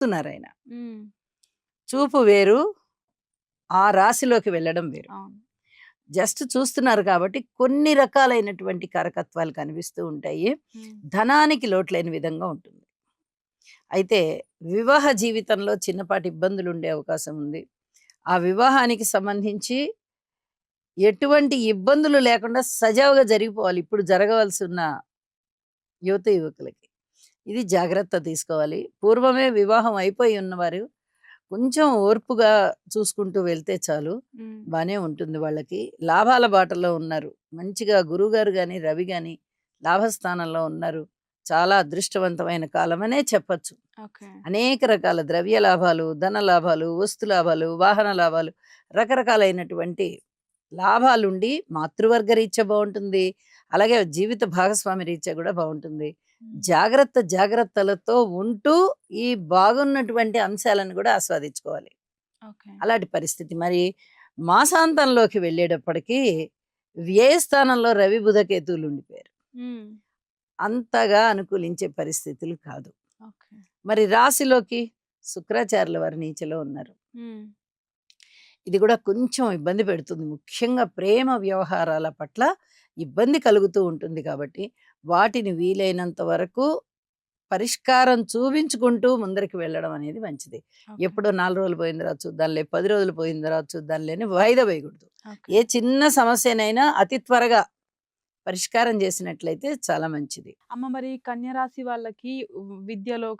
చూస్తున్నారాయన. హ్మ్. చూపు వేరు, ఆ రాశిలోకి వెళ్ళడం వేరు. అవును. జస్ట్ చూస్తున్నారు కాబట్టి కొన్ని రకాలైనటువంటి కారకత్వాలు కనిపిస్తూ ఉంటాయి. హ్మ్. ధనానికి లోటు లేని విధంగా ఉంటుంది. అయితే వివాహ జీవితంలో చిన్నపాటి ఇబ్బందులుండే అవకాశం ఉంది. ఆ వివాహానికి సంబంధించి ఎటువంటి ఇబ్బందులు లేకుండా సజావుగా జరిగిపోవాలి. ఇప్పుడు జరగవలసున్న యువతీ, యువకులకి. ఇది జాగ్రత్త తీసుకోవాలి. పూర్వమే వివాహం అయిపోయి ఉన్నవారు కొంచెం ఓర్పుగా చూసుకుంటూ వెళ్తే చాలు. హ్మ్. బానే ఉంటుంది వాళ్ళకి. లాభాల బాటలో ఉన్నారు. మంచిగా గురువుగారు గాని, రవి గాని లాభస్థానంలో ఉన్నారు. చాలా అదృష్టవంతమైన కాలమనే చెప్పొచ్చు. ఓకే. అనేక రకాల ద్రవ్య లాభాలు, ధన లాభాలు, వస్తు లాభాలు, వాహన లాభాలు, రకరకాలైనటువంటి లాభాలుండి మాతృవర్గ రీత్యా బావుంటుంది. అలాగే జీవిత భాగస్వామి రీత్యా గూడా బావుంటుంది. హ్మ్. జాగ్రత్తలతో ఉంటూ ఈ బాగున్నటువంటి అంశాలను గూడా ఆస్వాదించుకోవాలి. ఓకే. అలాంటి పరిస్థితి. మరి మాసాంతంలోకి వెళ్ళేటప్పటికి వ్యయ స్థానంలో రవి, బుధ, కేతువులు ఉండిపోయారు. హ్మ్. అంతగా అనుకూలించే పరిస్థితులు కాదు. ఓకే. మరి రాశిలోకి శుక్రాచార్యుల వారు నీచలో ఉన్నారు. హ్మ్. ఇది కూడా కొంచెం ఇబ్బంది పెడుతుంది. ముఖ్యంగా ప్రేమ వ్యవహారాల పట్ల ఇబ్బంది కలుగుతూ ఉంటుంది కాబట్టి, వాటిని వీలైనంత వరకు పరిష్కారం చూపించుకుంటూ ముందరికి వెళ్ళడం అనేది మంచిది. ఓకే. ఎప్పుడో 4 రోజులు పోయిన తర్వాత చూద్దాంలే, 10 రోజులు పోయిన తర్వాత చూద్దాంలే అని వాయిదా వేయకూడదు. ఓకే. ఏ చిన్న సమస్యనైనా అతి త్వరగా పరిష్కారం చేసినట్లయితే చాలా మంచిది. అమ్మ మరి కన్య రాశి వాళ్ళకి విద్యలో